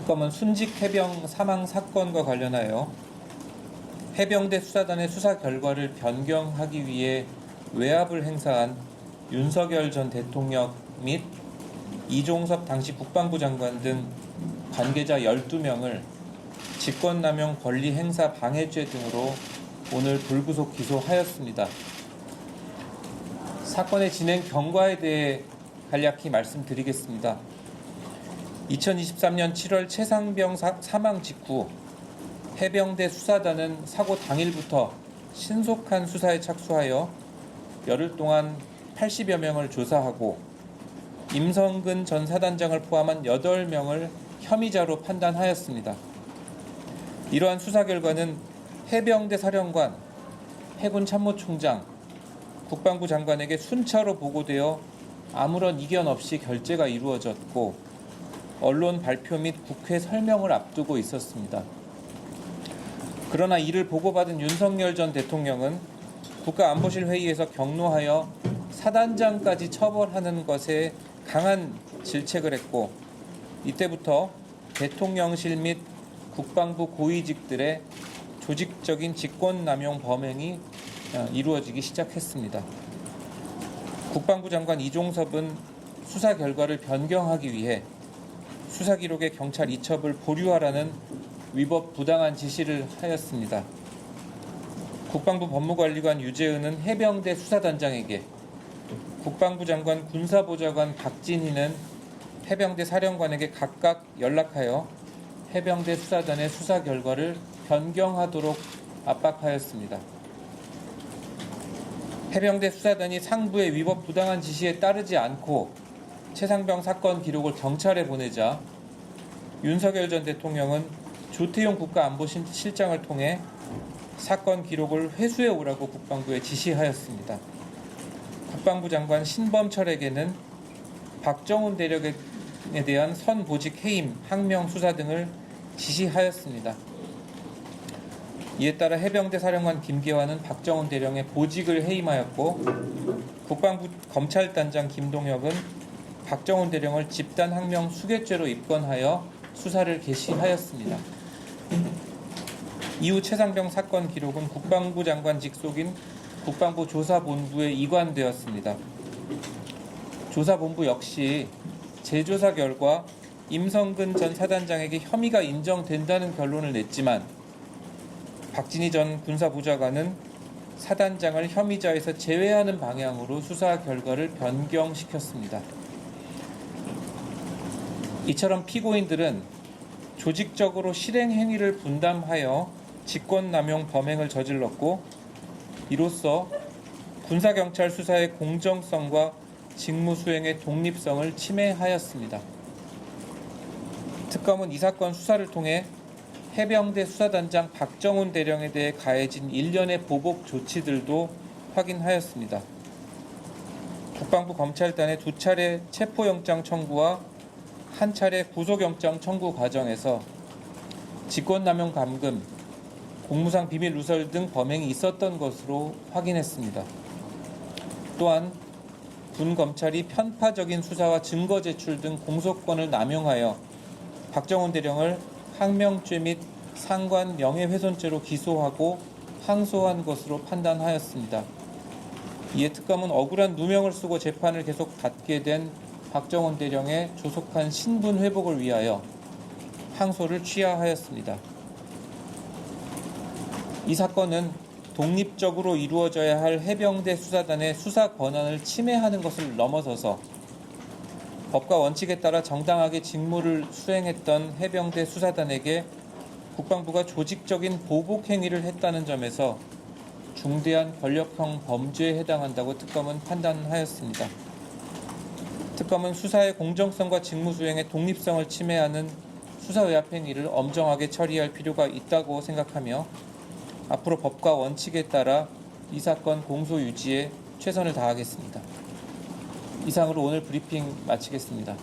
특검은 순직 해병 사망 사건과 관련하여 해병대 수사단의 수사 결과를 변경하기 위해 외압을 행사한 윤석열 전 대통령 및 이종섭 당시 국방부 장관 등 관계자 12명을 직권남용 권리행사 방해죄 등으로 오늘 불구속 기소하였습니다. 사건의 진행 경과에 대해 간략히 말씀드리겠습니다. 2023년 7월 최상병 사망 직후 해병대 수사단은 사고 당일부터 신속한 수사에 착수하여 열흘 동안 80여 명을 조사하고 임성근 전 사단장을 포함한 8명을 혐의자로 판단하였습니다. 이러한 수사 결과는 해병대 사령관, 해군 참모총장, 국방부 장관에게 순차로 보고되어 아무런 이견 없이 결재가 이루어졌고 언론 발표 및 국회 설명을 앞두고 있었습니다. 그러나 이를 보고받은 윤석열 전 대통령은 국가안보실 회의에서 경로하여 사단장까지 처벌하는 것에 강한 질책을 했고 이때부터 대통령실 및 국방부 고위직들의 조직적인 직권남용 범행이 이루어지기 시작했습니다. 국방부 장관 이종섭은 수사 결과를 변경하기 위해 수사 기록에 경찰 이첩을 보류하라는 위법 부당한 지시를 하였습니다. 국방부 법무관리관 유재은은 해병대 수사단장에게, 국방부 장관 군사보좌관 박진희는 해병대 사령관에게 각각 연락하여 해병대 수사단의 수사 결과를 변경하도록 압박하였습니다. 해병대 수사단이 상부의 위법 부당한 지시에 따르지 않고 최상병 사건 기록을 경찰에 보내자 윤석열 전 대통령은 조태용 국가안보실장을 통해 사건 기록을 회수해 오라고 국방부에 지시하였습니다. 국방부 장관 신범철에게는 박정훈 대령에 대한 선보직 해임, 항명 수사 등을 지시하였습니다. 이에 따라 해병대 사령관 김계환은 박정훈 대령의 보직을 해임하였고 국방부 검찰단장 김동혁은 박정훈 대령을 집단 항명 수괴죄로 입건하여 수사를 개시하였습니다. 이후 최상병 사건 기록은 국방부 장관 직속인 국방부 조사본부에 이관되었습니다. 조사본부 역시 재조사 결과 임성근 전 사단장에게 혐의가 인정된다는 결론을 냈지만 박진희 전 군사보좌관은 사단장을 혐의자에서 제외하는 방향으로 수사 결과를 변경시켰습니다. 이처럼 피고인들은 조직적으로 실행 행위를 분담하여 직권남용 범행을 저질렀고 이로써 군사경찰 수사의 공정성과 직무 수행의 독립성을 침해하였습니다. 특검은 이 사건 수사를 통해 해병대 수사단장 박정훈 대령에 대해 가해진 일련의 보복 조치들도 확인하였습니다. 국방부 검찰단의 2차례 체포영장 청구와 1차례 구속영장 청구 과정에서 직권남용 감금, 공무상 비밀 누설 등 범행이 있었던 것으로 확인했습니다. 또한 군 검찰이 편파적인 수사와 증거 제출 등 공소권을 남용하여 박정훈 대령을 항명죄 및 상관 명예훼손죄로 기소하고 항소한 것으로 판단하였습니다. 이에 특검은 억울한 누명을 쓰고 재판을 계속 받게 된 박정훈 대령의 조속한 신분 회복을 위하여 항소를 취하하였습니다. 이 사건은 독립적으로 이루어져야 할 해병대 수사단의 수사 권한을 침해하는 것을 넘어서서 법과 원칙에 따라 정당하게 직무를 수행했던 해병대 수사단에게 국방부가 조직적인 보복 행위를 했다는 점에서 중대한 권력형 범죄에 해당한다고 특검은 판단하였습니다. 특검은 수사의 공정성과 직무 수행의 독립성을 침해하는 수사외압 행위를 엄정하게 처리할 필요가 있다고 생각하며 앞으로 법과 원칙에 따라 이 사건 공소 유지에 최선을 다하겠습니다. 이상으로 오늘 브리핑 마치겠습니다.